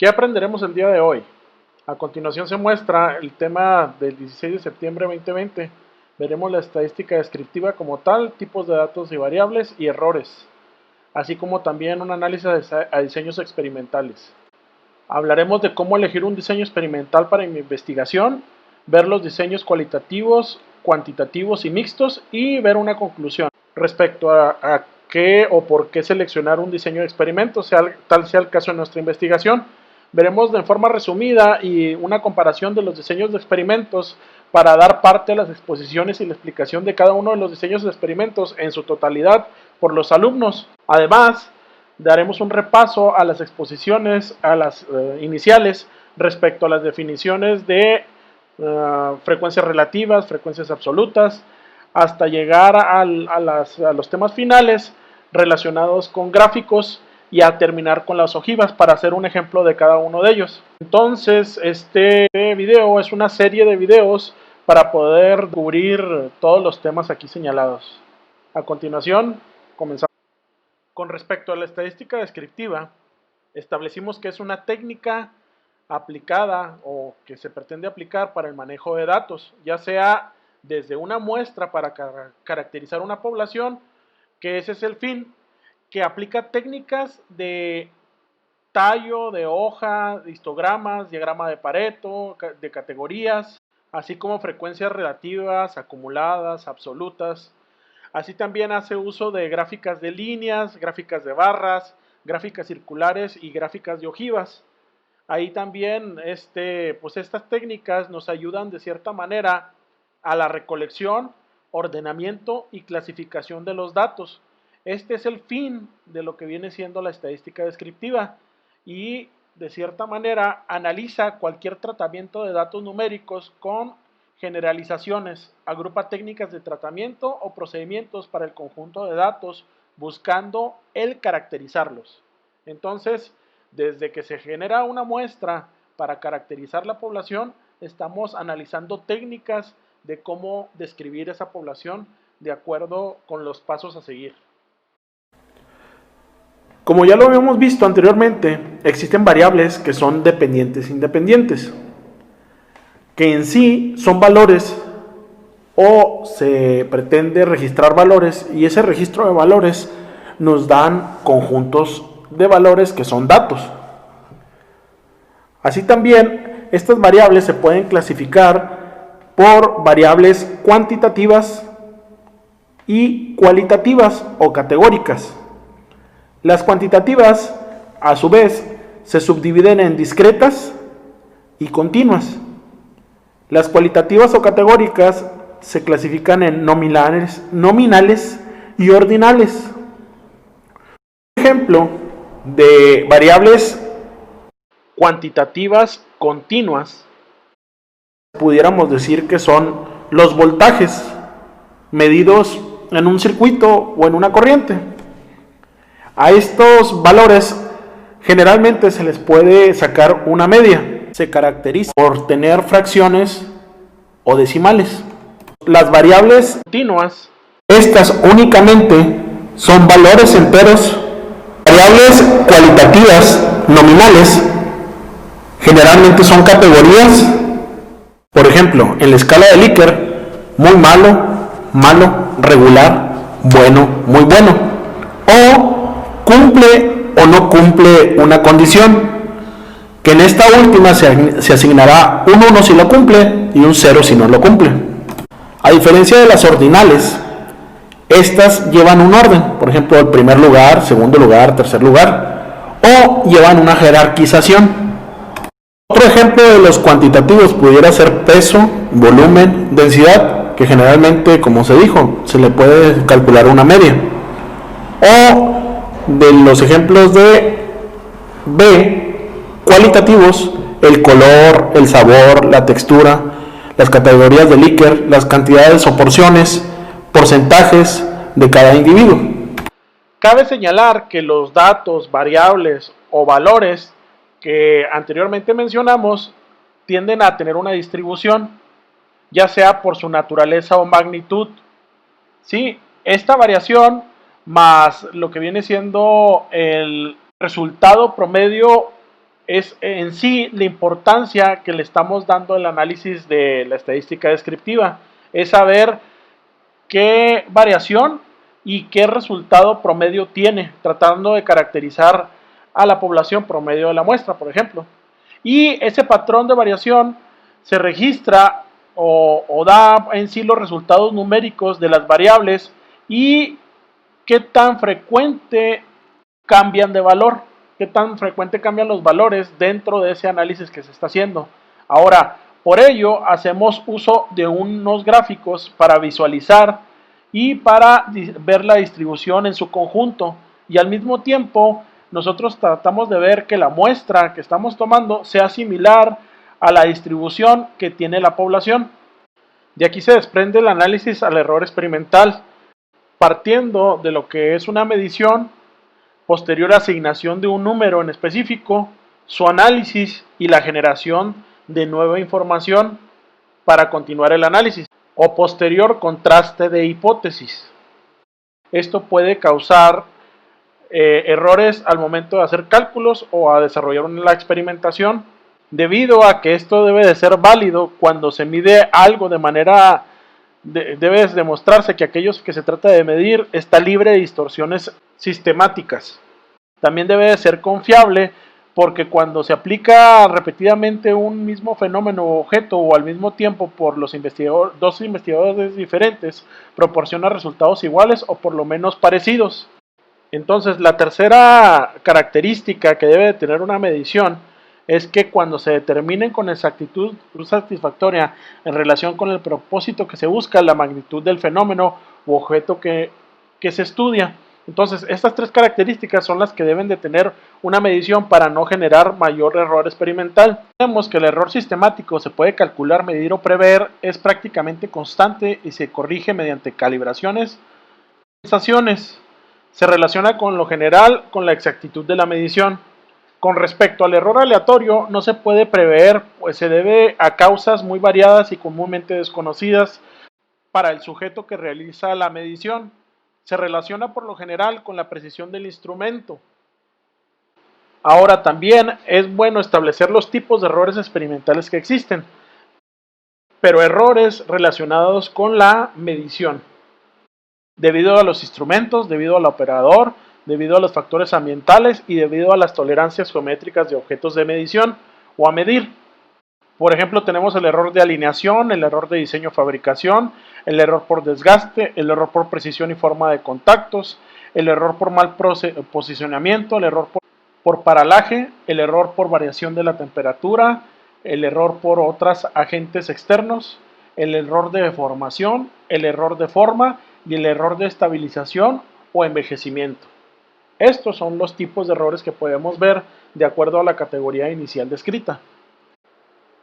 ¿Qué aprenderemos el día de hoy? A continuación se muestra el tema del 16 de septiembre de 2020. Veremos la estadística descriptiva como tal, tipos de datos y variables y errores, así como también un análisis a diseños experimentales. Hablaremos de cómo elegir un diseño experimental para mi investigación, ver los diseños cualitativos, cuantitativos y mixtos y ver una conclusión respecto a qué o por qué seleccionar un diseño de experimento, tal sea el caso de nuestra investigación. Veremos de forma resumida y una comparación de los diseños de experimentos para dar parte a las exposiciones y la explicación de cada uno de los diseños de experimentos en su totalidad por los alumnos. Además, daremos un repaso a las exposiciones, a las iniciales, respecto a las definiciones de frecuencias relativas, frecuencias absolutas, hasta llegar a los temas finales relacionados con gráficos y a terminar con las ojivas para hacer un ejemplo de cada uno de ellos. Entonces, este video es una serie de videos para poder cubrir todos los temas aquí señalados. A continuación, comenzamos. Con respecto a la estadística descriptiva, establecimos que es una técnica aplicada o que se pretende aplicar para el manejo de datos, ya sea desde una muestra para caracterizar una población, que ese es el fin, que aplica técnicas de tallo, de hoja, de histogramas, diagrama de Pareto, de categorías, así como frecuencias relativas, acumuladas, absolutas. Así también hace uso de gráficas de líneas, gráficas de barras, gráficas circulares y gráficas de ojivas. Ahí también pues estas técnicas nos ayudan de cierta manera a la recolección, ordenamiento y clasificación de los datos. Este es el fin de lo que viene siendo la estadística descriptiva y de cierta manera analiza cualquier tratamiento de datos numéricos con generalizaciones, agrupa técnicas de tratamiento o procedimientos para el conjunto de datos buscando el caracterizarlos. Entonces, desde que se genera una muestra para caracterizar la población, estamos analizando técnicas de cómo describir esa población de acuerdo con los pasos a seguir. Como ya lo habíamos visto anteriormente, existen variables que son dependientes e independientes, que en sí son valores o se pretende registrar valores y ese registro de valores nos dan conjuntos de valores que son datos. Así también, estas variables se pueden clasificar por variables cuantitativas y cualitativas o categóricas. Las cuantitativas, a su vez, se subdividen en discretas y continuas. Las cualitativas o categóricas se clasifican en nominales y ordinales. Un ejemplo de variables cuantitativas continuas, pudiéramos decir que son los voltajes medidos en un circuito o en una corriente. A estos valores generalmente se les puede sacar una media. Se caracteriza por tener fracciones o decimales. Las variables continuas, estas únicamente son valores enteros. Variables cualitativas nominales generalmente son categorías. Por ejemplo, en la escala de Likert, muy malo, malo, regular, bueno, muy bueno. O cumple o no cumple una condición, que en esta última se asignará un 1 si lo cumple y un 0 si no lo cumple. A diferencia de las ordinales, estas llevan un orden, por ejemplo, el primer lugar, segundo lugar, tercer lugar, o llevan una jerarquización. Otro ejemplo de los cuantitativos pudiera ser peso, volumen, densidad, que generalmente, como se dijo, se le puede calcular una media. O de los ejemplos de B, cualitativos, el color, el sabor, la textura, las categorías de Likert, las cantidades o porciones, porcentajes de cada individuo. Cabe señalar que los datos, variables o valores que anteriormente mencionamos tienden a tener una distribución, ya sea por su naturaleza o magnitud. ¿Sí? Esta variación más lo que viene siendo el resultado promedio es en sí la importancia que le estamos dando al análisis de la estadística descriptiva. Es saber qué variación y qué resultado promedio tiene, tratando de caracterizar a la población promedio de la muestra, por ejemplo. Y ese patrón de variación se registra o da en sí los resultados numéricos de las variables y qué tan frecuente cambian de valor, qué tan frecuente cambian los valores dentro de ese análisis que se está haciendo. Ahora, por ello, hacemos uso de unos gráficos para visualizar y para ver la distribución en su conjunto. Y al mismo tiempo, nosotros tratamos de ver que la muestra que estamos tomando sea similar a la distribución que tiene la población. De aquí se desprende el análisis al error experimental, partiendo de lo que es una medición, posterior asignación de un número en específico, su análisis y la generación de nueva información para continuar el análisis, o posterior contraste de hipótesis. Esto puede causar errores al momento de hacer cálculos o a desarrollar la experimentación, debido a que esto debe de ser válido cuando se mide algo de manera, debe demostrarse que aquello que se trata de medir está libre de distorsiones sistemáticas. También debe de ser confiable porque cuando se aplica repetidamente un mismo fenómeno o objeto o al mismo tiempo por los dos investigadores diferentes, proporciona resultados iguales o por lo menos parecidos. Entonces, la tercera característica que debe de tener una medición es que cuando se determinen con exactitud satisfactoria en relación con el propósito que se busca, la magnitud del fenómeno u objeto que se estudia. Entonces, estas tres características son las que deben de tener una medición para no generar mayor error experimental. Vemos que el error sistemático se puede calcular, medir o prever, es prácticamente constante y se corrige mediante calibraciones, sensaciones. Se relaciona con lo general, con la exactitud de la medición. Con respecto al error aleatorio, no se puede prever, pues se debe a causas muy variadas y comúnmente desconocidas para el sujeto que realiza la medición. Se relaciona por lo general con la precisión del instrumento. Ahora también es bueno establecer los tipos de errores experimentales que existen, pero errores relacionados con la medición, debido a los instrumentos, debido al operador, debido a los factores ambientales y debido a las tolerancias geométricas de objetos de medición o a medir. Por ejemplo, tenemos el error de alineación, el error de diseño-fabricación, el error por desgaste, el error por precisión y forma de contactos, el error por mal posicionamiento, el error por paralaje, el error por variación de la temperatura, el error por otros agentes externos, el error de deformación, el error de forma y el error de estabilización o envejecimiento. Estos son los tipos de errores que podemos ver de acuerdo a la categoría inicial descrita.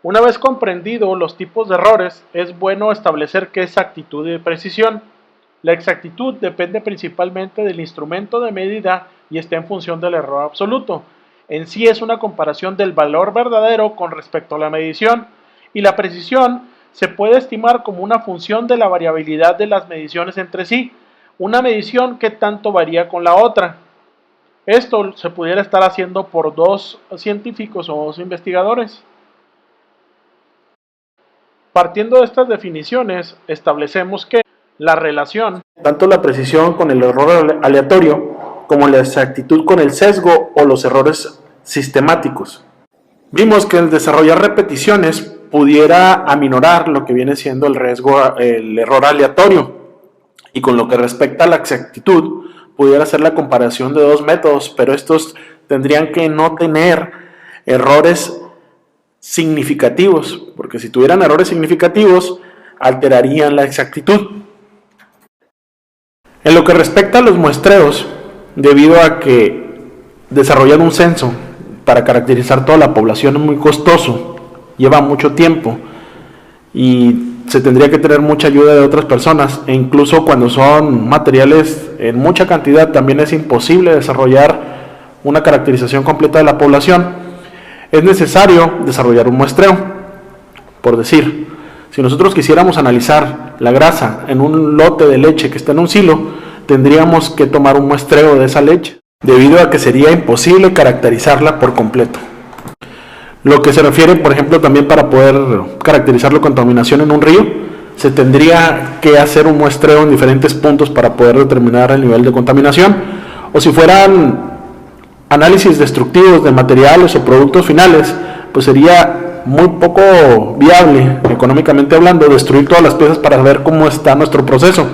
Una vez comprendido los tipos de errores, es bueno establecer qué es exactitud y precisión. La exactitud depende principalmente del instrumento de medida y está en función del error absoluto. En sí es una comparación del valor verdadero con respecto a la medición, y la precisión se puede estimar como una función de la variabilidad de las mediciones entre sí, una medición que tanto varía con la otra. Esto se pudiera estar haciendo por dos científicos o dos investigadores. Partiendo de estas definiciones, establecemos que la relación, tanto la precisión con el error aleatorio, como la exactitud con el sesgo o los errores sistemáticos. Vimos que el desarrollar repeticiones pudiera aminorar lo que viene siendo el riesgo, el error aleatorio, y con lo que respecta a la exactitud, pudiera hacer la comparación de dos métodos, pero estos tendrían que no tener errores significativos, porque si tuvieran errores significativos, alterarían la exactitud. En lo que respecta a los muestreos, debido a que desarrollar un censo para caracterizar toda la población es muy costoso, lleva mucho tiempo y se tendría que tener mucha ayuda de otras personas, e incluso cuando son materiales en mucha cantidad también es imposible desarrollar una caracterización completa de la población. Es necesario desarrollar un muestreo. Por decir, si nosotros quisiéramos analizar la grasa en un lote de leche que está en un silo, tendríamos que tomar un muestreo de esa leche, debido a que sería imposible caracterizarla por completo. Lo que se refiere, por ejemplo, también para poder caracterizar la contaminación en un río, se tendría que hacer un muestreo en diferentes puntos para poder determinar el nivel de contaminación. O si fueran análisis destructivos de materiales o productos finales, pues sería muy poco viable, económicamente hablando, destruir todas las piezas para ver cómo está nuestro proceso.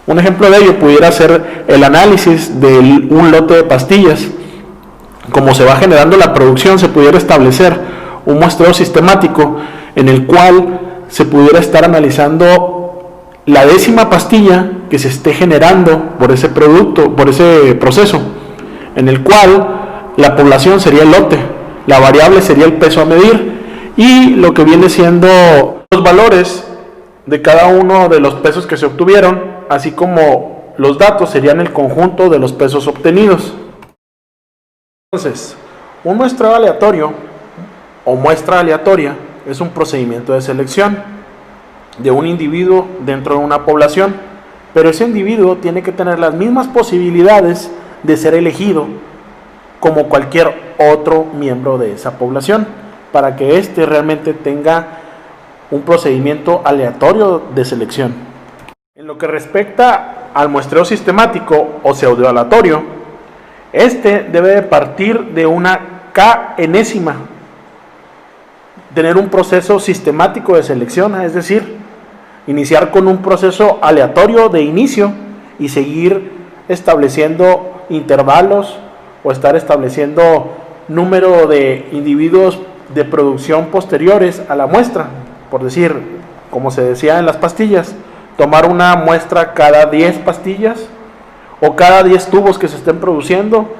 Un ejemplo de ello pudiera ser el análisis de un lote de pastillas. Como se va generando la producción, se pudiera establecer un muestreo sistemático en el cual se pudiera estar analizando la 10ª pastilla que se esté generando por ese producto, por ese proceso, en el cual la población sería el lote, la variable sería el peso a medir y lo que viene siendo los valores de cada uno de los pesos que se obtuvieron, así como los datos serían el conjunto de los pesos obtenidos. Entonces, un muestreo aleatorio o muestra aleatoria es un procedimiento de selección de un individuo dentro de una población, pero ese individuo tiene que tener las mismas posibilidades de ser elegido como cualquier otro miembro de esa población, para que éste realmente tenga un procedimiento aleatorio de selección. En lo que respecta al muestreo sistemático o pseudoaleatorio, este debe de partir de una k-enésima, tener un proceso sistemático de selección, es decir, iniciar con un proceso aleatorio de inicio y seguir estableciendo intervalos o estar estableciendo número de individuos de producción posteriores a la muestra. Por decir, como se decía en las pastillas, tomar una muestra cada 10 pastillas o cada 10 tubos que se estén produciendo,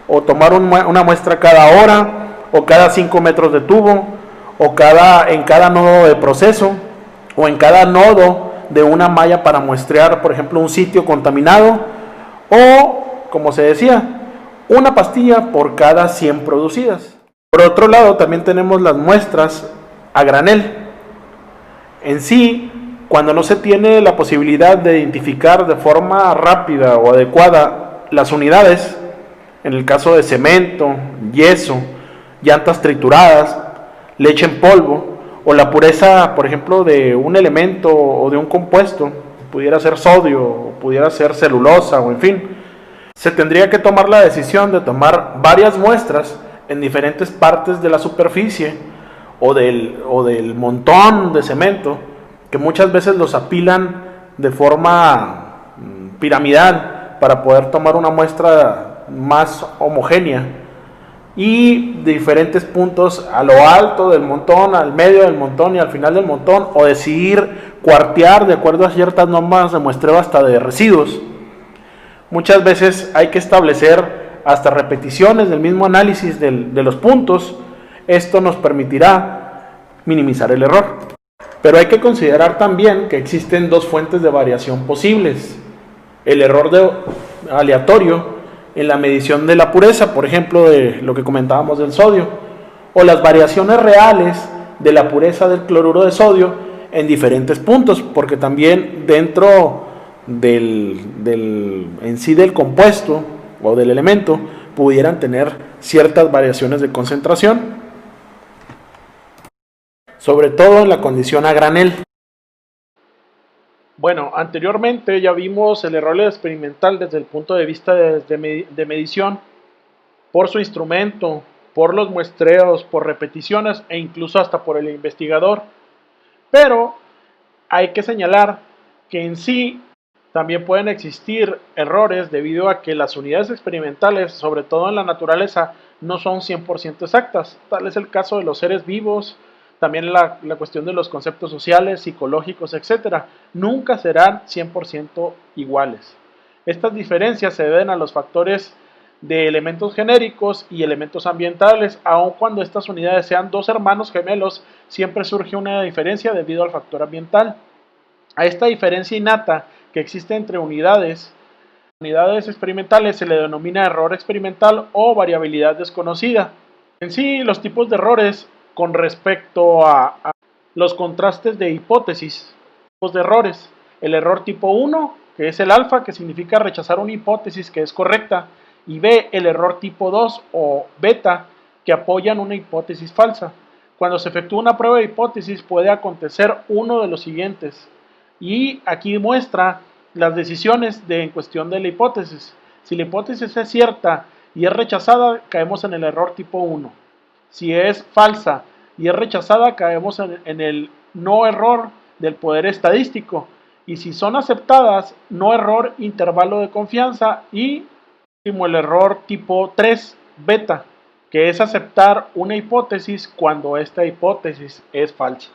o tomar una muestra cada hora, o cada 5 metros de tubo, o en cada nodo de proceso, o en cada nodo de una malla para muestrear, por ejemplo, un sitio contaminado, o, como se decía, una pastilla por cada 100 producidas. Por otro lado, también tenemos las muestras a granel. En sí, cuando no se tiene la posibilidad de identificar de forma rápida o adecuada las unidades, en el caso de cemento, yeso, llantas trituradas, leche en polvo, o la pureza, por ejemplo, de un elemento o de un compuesto, pudiera ser sodio, o pudiera ser celulosa, o en fin, se tendría que tomar la decisión de tomar varias muestras en diferentes partes de la superficie o del montón de cemento, que muchas veces los apilan de forma piramidal para poder tomar una muestra más homogénea, y de diferentes puntos a lo alto del montón, al medio del montón y al final del montón, o decidir cuartear de acuerdo a ciertas normas de muestreo hasta de residuos. Muchas veces hay que establecer hasta repeticiones del mismo análisis de los puntos. Esto nos permitirá minimizar el error. Pero hay que considerar también que existen dos fuentes de variación posibles: el error aleatorio en la medición de la pureza, por ejemplo, de lo que comentábamos del sodio, o las variaciones reales de la pureza del cloruro de sodio en diferentes puntos, porque también dentro en sí del compuesto o del elemento pudieran tener ciertas variaciones de concentración, sobre todo en la condición a granel. Bueno, anteriormente ya vimos el error experimental desde el punto de vista de medición, por su instrumento, por los muestreos, por repeticiones e incluso hasta por el investigador. Pero hay que señalar que en sí también pueden existir errores debido a que las unidades experimentales, sobre todo en la naturaleza, no son 100% exactas. Tal es el caso de los seres vivos, también la cuestión de los conceptos sociales, psicológicos, etc. Nunca serán 100% iguales. Estas diferencias se deben a los factores de elementos genéricos y elementos ambientales. Aun cuando estas unidades sean dos hermanos gemelos, siempre surge una diferencia debido al factor ambiental. A esta diferencia innata que existe entre unidades experimentales se le denomina error experimental o variabilidad desconocida. En sí, los tipos de errores con respecto a los contrastes de hipótesis, tipos de errores: el error tipo 1, que es el alfa, que significa rechazar una hipótesis que es correcta, y B, el error tipo 2 o beta, que apoyan una hipótesis falsa. Cuando se efectúa una prueba de hipótesis puede acontecer uno de los siguientes. Y aquí muestra las decisiones en cuestión de la hipótesis. Si la hipótesis es cierta y es rechazada, caemos en el error tipo 1. Si es falsa y es rechazada, caemos en el no error del poder estadístico. Y si son aceptadas, no error intervalo de confianza y último el error tipo 3, beta, que es aceptar una hipótesis cuando esta hipótesis es falsa.